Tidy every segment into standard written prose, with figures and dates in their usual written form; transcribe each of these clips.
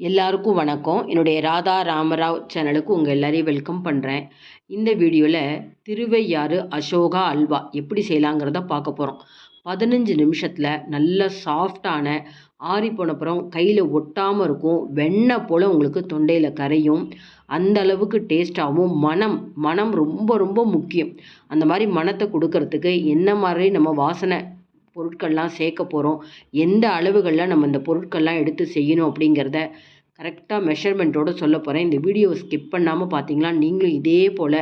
எல்லாருக்கும் வணக்கம். என்னுடைய ராதா ராமராவ் சேனலுக்கு உங்கள் எல்லாரையும் வெல்கம் பண்ணுறேன். இந்த வீடியோவில் திருவையாறு அசோகா அல்வா எப்படி செய்யலாங்கிறத பார்க்க போகிறோம். 15 நிமிஷத்தில் நல்ல சாஃப்டான ஆறி போனப்புறம் கையில் ஒட்டாமல் இருக்கும், வெண்ணெய் போல் உங்களுக்கு தொண்டையில் கரையும், அந்த அளவுக்கு டேஸ்ட்டாகவும் மனம் ரொம்ப ரொம்ப முக்கியம். அந்த மாதிரி மனத்தை கொடுக்கறதுக்கு என்ன மாதிரி நம்ம வாசனை பொருட்கள்லாம் சேர்க்க போகிறோம், எந்த அளவுகளில் நம்ம இந்த பொருட்கள்லாம் எடுத்து செய்யணும் அப்படிங்கிறத கரெக்டாக மெஷர்மெண்ட்டோடு சொல்ல போகிறேன். இந்த வீடியோவை ஸ்கிப் பண்ணாமல் பார்த்தீங்களா நீங்களும் இதே போல்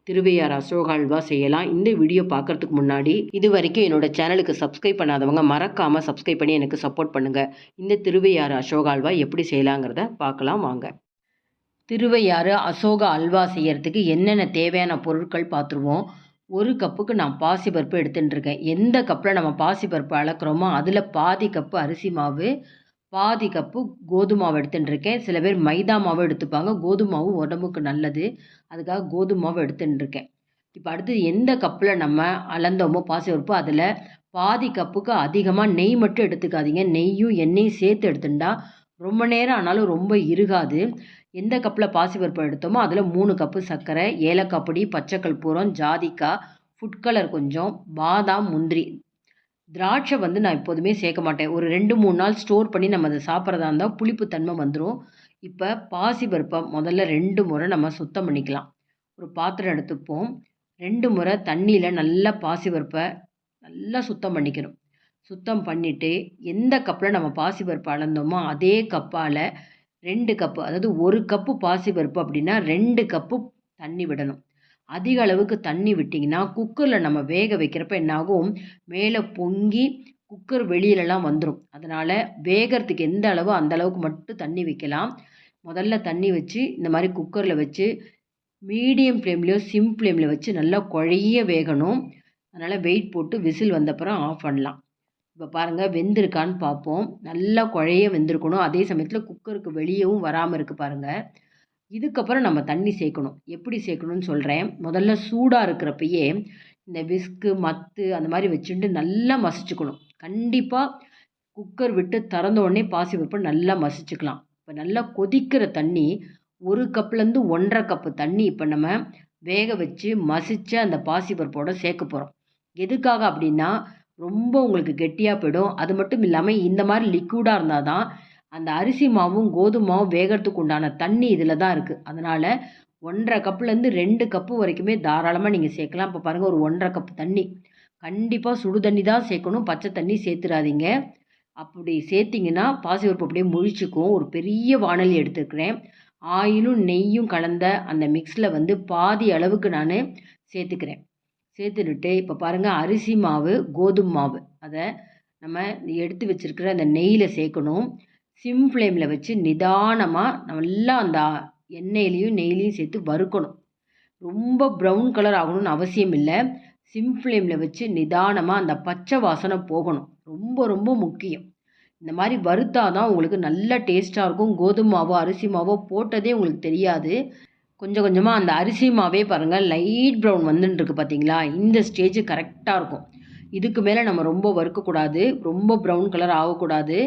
திருவையாறு அசோகா அல்வா செய்யலாம். இந்த வீடியோ பார்க்குறதுக்கு முன்னாடி இது வரைக்கும் என்னோடய சேனலுக்கு சப்ஸ்கிரைப் பண்ணாதவங்க மறக்காமல் சப்ஸ்கிரைப் பண்ணி எனக்கு சப்போர்ட் பண்ணுங்கள். இந்த திருவையாறு அசோகா அல்வா எப்படி செய்யலாங்கிறத பார்க்கலாம் வாங்க. திருவையாறு அசோகா அல்வா செய்யறதுக்கு என்னென்ன தேவையான பொருட்கள் பார்த்துருவோம். ஒரு கப்புக்கு நான் பாசிப்பருப்பு எடுத்துட்டுருக்கேன். எந்த கப்பில் நம்ம பாசிப்பருப்பு அளக்குறோமோ அதில் பாதி கப்பு அரிசி மாவு, பாதி கப்பு கோதுமை மாவு எடுத்துட்டுருக்கேன். சில பேர் மைதா மாவு எடுத்துப்பாங்க. கோதுமை மாவு உடம்புக்கு நல்லது, அதுக்காக கோதுமை மாவு எடுத்துட்டுருக்கேன். இப்போ அடுத்தது எந்த கப்பில் நம்ம அளந்தோமோ பாசிப்பருப்பு அதில் பாதி கப்புக்கு அதிகமாக நெய் மட்டும் எடுத்துக்காதீங்க. நெய்யும் எண்ணெயும் சேர்த்து எடுத்துட்டா ரொம்ப நேரம் ஆனாலும் ரொம்ப இருகாது. எந்த கப்பில் பாசிப்பருப்பு எடுத்தோமோ அதில் 3 கப்பு சர்க்கரை, ஏலக்காய் பொடி, பச்சை கற்பூரம், ஜாதிக்காய், ஃபுட் கலர் கொஞ்சம், பாதாம், முந்திரி. திராட்சை நான் எப்போதுமே சேர்க்க மாட்டேன். ஒரு 2-3 நாள் ஸ்டோர் பண்ணி நம்ம அதை சாப்பிட்றதா இருந்தால் புளிப்புத்தன்மை வந்துடும். இப்போ பாசிப்பருப்பை முதல்ல 2 முறை நம்ம சுத்தம் பண்ணிக்கலாம். ஒரு பாத்திரம் எடுத்துப்போம். 2 முறை தண்ணியில் நல்லா பாசிப்பருப்பை நல்லா சுத்தம் பண்ணிக்கணும். சுத்தம் பண்ணிவிட்டு எந்த கப்பில் நம்ம பாசிப்பருப்பு அளந்தோமோ அதே கப்பால் 2 கப்பு, அதாவது 1 கப்பு பாசிப்பருப்பு அப்படின்னா 2 கப்பு தண்ணி விடணும். அதிக அளவுக்கு தண்ணி விட்டிங்கன்னா குக்கரில் நம்ம வேக வைக்கிறப்ப என்னாகும், மேலே பொங்கி குக்கர் வெளியிலலாம் வந்துடும். அதனால் வேகிறதுக்கு எந்த அளவோ அந்த அளவுக்கு மட்டும் தண்ணி வைக்கலாம். முதல்ல தண்ணி வச்சு இந்த மாதிரி குக்கரில் வச்சு மீடியம் ஃப்ளேம்லேயோ சிம் ஃப்ளேமில் வச்சு நல்லா குழைய வேகணும். அதனால் வெயிட் போட்டு விசில் வந்தப்புறம் ஆஃப் பண்ணலாம். இப்போ பாருங்கள் வெந்திருக்கான்னு பார்ப்போம். நல்லா குழைய வெந்திருக்கணும். அதே சமயத்தில் குக்கருக்கு வெளியவும் வராமல் இருக்குது பாருங்கள். இதுக்கப்புறம் நம்ம தண்ணி சேர்க்கணும். எப்படி சேர்க்கணும்னு சொல்கிறேன். முதல்ல சூடாக இருக்கிறப்பயே இந்த விஸ்கு மத்து அந்த மாதிரி வச்சுட்டு நல்லா மசிச்சுக்கணும். கண்டிப்பாக குக்கர் விட்டு திறந்த உடனே பாசிப்பருப்பை நல்லா மசிச்சுக்கலாம். இப்போ நல்லா கொதிக்கிற தண்ணி 1 கப்லேருந்து 1.5 கப்பு தண்ணி இப்போ நம்ம வேக வச்சு மசித்த அந்த பாசிப்பருப்போடு சேர்க்க போகிறோம். எதுக்காக அப்படின்னா ரொம்ப உங்களுக்கு கெட்டியாக போயிடும். அது மட்டும் இல்லாமல் இந்த மாதிரி லிக்விடாக இருந்தால் தான் அந்த அரிசி மாவும் கோதுமை மாவும் வேகிறதுக்கு உண்டான தண்ணி இதில் தான் இருக்குது. அதனால் 1.5 கப்புலேருந்து 2 கப்பு வரைக்குமே தாராளமாக நீங்கள் சேர்க்கலாம். இப்போ பாருங்கள் ஒரு 1.5 கப்பு தண்ணி. கண்டிப்பாக சுடு தண்ணி தான் சேர்க்கணும், பச்சை தண்ணி சேர்த்துடாதீங்க. அப்படி சேர்த்திங்கன்னா பாசிப்பருப்பு அப்படியே முழிச்சுக்கும். ஒரு பெரிய வாணலி எடுத்துக்கிறேன். ஆயிலும் நெய்யும் கலந்த அந்த மிக்ஸில் பாதி அளவுக்கு நான் சேர்த்துக்கிறேன். சேர்த்துட்டு இப்போ பாருங்கள் அரிசி மாவு, கோதுமை மாவு அதை நம்ம எடுத்து வச்சுருக்கிற அந்த நெய்யில் சேர்க்கணும். சிம் ஃப்ளேமில் வச்சு நிதானமாக நல்லா அந்த எண்ணெயிலையும் நெய்லையும் சேர்த்து வறுக்கணும். ரொம்ப ப்ரௌன் கலர் ஆகணும்னு அவசியம் இல்லை. சிம் ஃப்ளேமில் வச்சு நிதானமாக அந்த பச்சை வாசனை போகணும். ரொம்ப ரொம்ப முக்கியம். இந்த மாதிரி வறுத்தா தான் உங்களுக்கு நல்ல டேஸ்ட்டாக இருக்கும். கோதுமை மாவோ அரிசி மாவோ போட்டதே உங்களுக்கு தெரியாது. கொஞ்சம் கொஞ்சமாக அந்த அரிசி மாவே பாருங்கள் லைட் ப்ரௌன் வந்துட்டுருக்கு பார்த்தீங்களா. இந்த ஸ்டேஜ் கரெக்டாக இருக்கும். இதுக்கு மேலே நம்ம ரொம்ப வறுக்கக்கூடாது, ரொம்ப ப்ரௌன் கலர் ஆகக்கூடாது.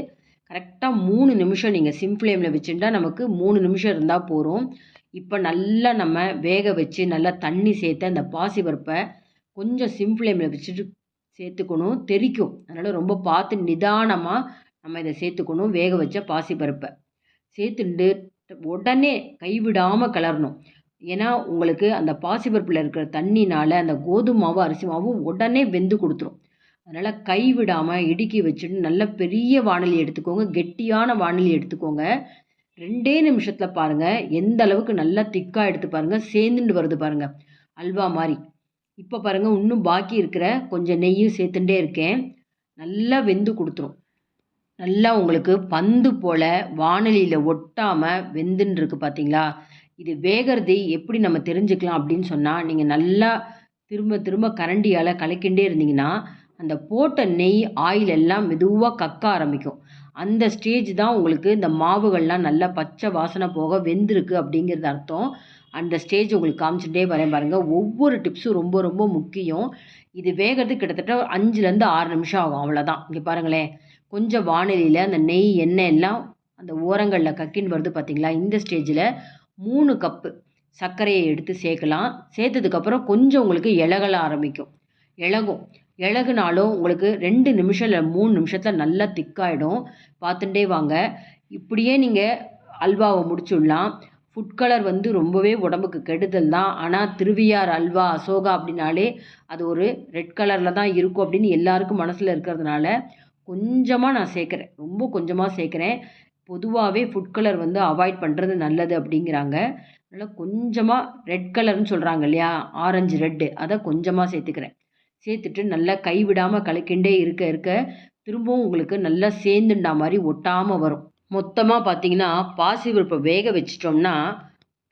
கரெக்டாக 3 நிமிஷம் நீங்கள் சிம் ஃப்ளேமில் வச்சுட்டா நமக்கு 3 நிமிஷம் இருந்தால் போதும். இப்போ நல்லா நம்ம வேக வச்சு நல்லா தண்ணி சேர்த்து அந்த பாசிப்பருப்பை கொஞ்சம் சிம் ஃப்ளேமில் வச்சுட்டு சேர்த்துக்கணும். தெறிக்கும். அதனால் ரொம்ப பார்த்து நிதானமாக நம்ம இதை சேர்த்துக்கணும். வேக வச்ச பாசிப்பருப்பை சேர்த்துண்டு உடனே கைவிடாமல் கிளறணும். ஏன்னா உங்களுக்கு அந்த பாசிப்பருப்பில் இருக்கிற தண்ணினால் அந்த கோதுமை மாவு அரிசி மாவும் உடனே வெந்து கொடுத்துரும். அதனால் கைவிடாமல் இடுக்கி வச்சுட்டு நல்ல பெரிய வாணலி எடுத்துக்கோங்க, கெட்டியான வாணலி எடுத்துக்கோங்க. 2 நிமிஷத்தில் பாருங்கள் எந்த அளவுக்கு நல்லா திக்காக எடுத்து பாருங்கள், சேர்ந்துட்டு வருது பாருங்கள் அல்வா மாதிரி. இப்போ பாருங்கள் இன்னும் பாக்கி இருக்கிற கொஞ்சம் நெய்யும் சேர்த்துட்டே இருக்கேன். நல்லா வெந்து கொடுத்துரும். நல்லா உங்களுக்கு பந்து போல் வாணலியில் ஒட்டாமல் வெந்துன்னு இருக்குது பார்த்தீங்களா. இது வேகிறது எப்படி நம்ம தெரிஞ்சுக்கலாம் அப்படின்னு சொன்னால், நீங்கள் நல்லா திரும்ப திரும்ப கரண்டியால் கலக்கிண்டே இருந்தீங்கன்னா அந்த போட்ட நெய் ஆயில் எல்லாம் மெதுவாக கக்க ஆரம்பிக்கும். அந்த ஸ்டேஜ் தான் உங்களுக்கு இந்த மாவுகள்லாம் நல்லா பச்சை வாசனை போக வெந்திருக்கு அப்படிங்கிறது அர்த்தம். அந்த ஸ்டேஜ் உங்களுக்கு காமிச்சுட்டே வரேன் பாருங்கள். ஒவ்வொரு டிப்ஸும் ரொம்ப ரொம்ப முக்கியம். இது வேகிறதுக்கு கிட்டத்தட்ட 5லேருந்து 6 நிமிஷம் ஆகும், அவ்வளோதான். இங்கே பாருங்களேன் கொஞ்சம் வாணலியில் அந்த நெய் எண்ணெய் எல்லாம் அந்த ஓரங்களில் கக்கின்னு வருது பார்த்தீங்களா, இந்த ஸ்டேஜில் 3 கப்பு சர்க்கரையை எடுத்து சேர்க்கலாம். சேர்த்ததுக்கப்புறம் கொஞ்சம் உங்களுக்கு இளகல ஆரம்பிக்கும். இளகும். இளகுனாலும் உங்களுக்கு 2 நிமிஷம் இல்லை 3 நிமிஷத்தில் நல்லா திக்காயிடும். பார்த்துட்டே வாங்க. இப்படியே நீங்கள் அல்வாவை முடிச்சுடலாம். ஃபுட் கலர் வந்து ரொம்பவே உடம்புக்கு கெடுதல் தான். ஆனால் திருவையாறு அல்வா, அசோகா அப்படின்னாலே அது ஒரு ரெட் கலரில் தான் இருக்கும் அப்படின்னு எல்லாருக்கும் மனசில் இருக்கிறதுனால கொஞ்சமாக நான் சேர்க்குறேன். ரொம்ப கொஞ்சமாக சேர்க்குறேன். பொதுவாகவே ஃபுட் கலர் வந்து அவாய்ட் பண்ணுறது நல்லது அப்படிங்கிறாங்க. அதனால் கொஞ்சமாக ரெட் கலர்னு சொல்கிறாங்க இல்லையா, ஆரஞ்சு ரெட்டு, அதை கொஞ்சமாக சேர்த்துக்கிறேன். சேர்த்துட்டு நல்லா கைவிடாமல் கலக்கிண்டே இருக்க இருக்க திரும்பவும் உங்களுக்கு நல்லா சேர்ந்துண்டா மாதிரி ஒட்டாமல் வரும். மொத்தமாக பார்த்தீங்கன்னா பாசிப்பருப்பை வேக வச்சிட்டோம்னா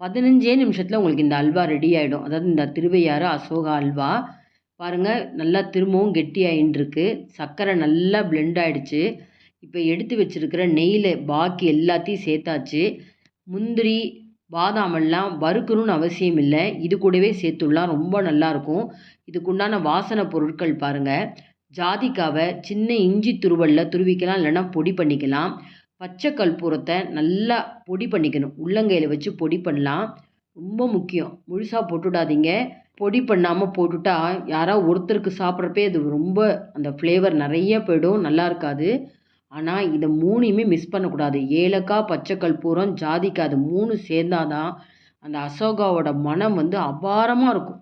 15 நிமிஷத்தில் உங்களுக்கு இந்த அல்வா ரெடி ஆகிடும். அதாவது இந்த திருவையாறு அசோகா அல்வா பாருங்கள், நல்லா திரும்பவும் கெட்டியாயின்ட்டுருக்கு. சர்க்கரை நல்லா பிளெண்ட் ஆகிடுச்சு. இப்போ எடுத்து வச்சுருக்கிற நெய்யில் பாக்கி எல்லாத்தையும் சேர்த்தாச்சு. முந்திரி பாதாமெல்லாம் வறுக்கணும்னு அவசியம் இல்லை, இது கூடவே சேர்த்துடலாம், ரொம்ப நல்லாயிருக்கும். இதுக்குண்டான வாசனை பொருட்கள் பாருங்கள். ஜாதிக்காவை சின்ன இஞ்சி துருவலில் துருவிக்கலாம், இல்லைன்னா பொடி பண்ணிக்கலாம். பச்சை கற்பூரத்தை நல்லா பொடி பண்ணிக்கணும், உள்ளங்கையில் வச்சு பொடி பண்ணலாம். ரொம்ப முக்கியம், முழுசாக போட்டுடாதீங்க. பொடி பண்ணாமல் போட்டுட்டா யாராவது ஒருத்தருக்கு சாப்பிட்றப்பே அது ரொம்ப அந்த ஃப்ளேவர் நிறைய போயிடும், நல்லா இருக்காது. ஆனால் இதை 3யுமே மிஸ் பண்ணக்கூடாது. ஏலக்காய், பச்சை கற்பூரம், ஜாதிக்காய், அது 3 சேர்ந்தாதான் அந்த அசோகாவோட மனம் வந்து அபாரமாக இருக்கும்.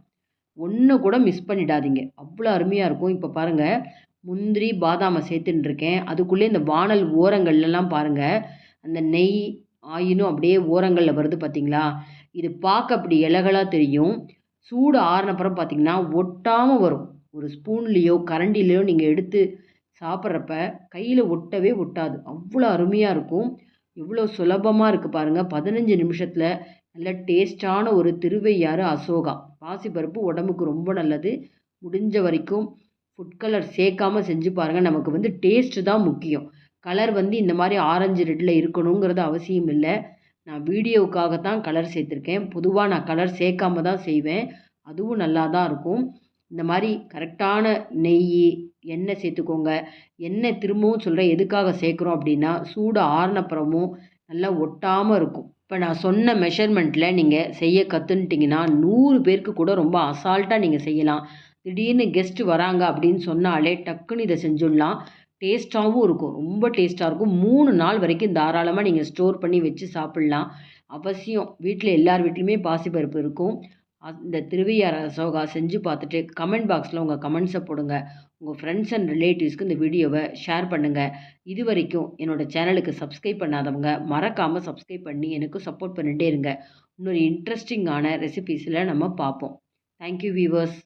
ஒன்று கூட மிஸ் பண்ணிடாதீங்க, அவ்வளோ அருமையாக இருக்கும். இப்போ பாருங்கள், முந்திரி பாதாமை சேர்த்துன்னு இருக்கேன். அதுக்குள்ளே இந்த வானல் ஓரங்கள்லாம் பாருங்கள், அந்த நெய் ஆயிலும் அப்படியே ஓரங்களில் வருது பார்த்தீங்களா. இது பார்க்க அப்படி இலகலாக தெரியும். சூடு ஆறினப்புறம் பார்த்தீங்கன்னா ஒட்டாமல் வரும். ஒரு ஸ்பூன்லேயோ கரண்டிலேயோ நீங்கள் எடுத்து சாப்பிட்றப்ப கையில் ஒட்டவே ஒட்டாது, அவ்வளோ அருமையாக இருக்கும். எவ்வளோ சுலபமாக இருக்குது பாருங்கள். 15 நிமிஷத்தில் நல்ல டேஸ்டான ஒரு திருவையாறு அசோகா. பாசிப்பருப்பு உடம்புக்கு ரொம்ப நல்லது. முடிஞ்ச வரைக்கும் ஃபுட் கலர் சேர்க்காம செஞ்சு பாருங்கள். நமக்கு வந்து டேஸ்ட்டு தான் முக்கியம். கலர் வந்து இந்த மாதிரி ஆரஞ்சு ரெட்டில் இருக்கணுங்கிறது அவசியம் இல்லை. நான் வீடியோவுக்காகத்தான் கலர் சேர்த்துருக்கேன். பொதுவாக நான் கலர் சேர்க்காம தான் செய்வேன், அதுவும் நல்லா தான் இருக்கும். இந்த மாதிரி கரெக்டான நெய், எண்ணெய் சேர்த்துக்கோங்க. எண்ணெய் திரும்பவும் சொல்கிறேன் எதுக்காக சேர்க்குறோம் அப்படின்னா, சூடு ஆறினப்புறமும் நல்லா ஒட்டாமல் இருக்கும். இப்போ நான் சொன்ன மெஷர்மெண்ட்டில் நீங்கள் செய்ய கற்றுன்ட்டிங்கன்னா 100 பேருக்கு கூட ரொம்ப அசால்ட்டாக நீங்கள் செய்யலாம். திடீர்னு கெஸ்ட்டு வராங்க அப்படின்னு சொன்னாலே டக்குன்னு இதை செஞ்சுடலாம். டேஸ்ட்டாகவும் இருக்கும், ரொம்ப டேஸ்ட்டாக இருக்கும். 3 நாள் வரைக்கும் தாராளமாக நீங்கள் ஸ்டோர் பண்ணி வச்சு சாப்பிட்லாம். அவசியம் வீட்டில் எல்லார் வீட்லேயுமே பாசிப்பருப்பு இருக்கும். இந்த திருவையாறு அசோகா செஞ்சு பார்த்துட்டு கமெண்ட் பாக்ஸில் உங்கள் கமெண்ட்ஸை போடுங்க. உங்கள் ஃப்ரெண்ட்ஸ் அண்ட் ரிலேட்டிவ்ஸ்க்கு இந்த வீடியோவை ஷேர் பண்ணுங்கள். இது வரைக்கும் என்னோடய சேனலுக்கு சப்ஸ்கிரைப் பண்ணாதவங்க மறக்காமல் சப்ஸ்கிரைப் பண்ணி எனக்கு சப்போர்ட் பண்ணிகிட்டே இருங்க. இன்னொரு இன்ட்ரெஸ்டிங்கான ரெசிபீஸில் நம்ம பார்ப்போம். Thank you viewers.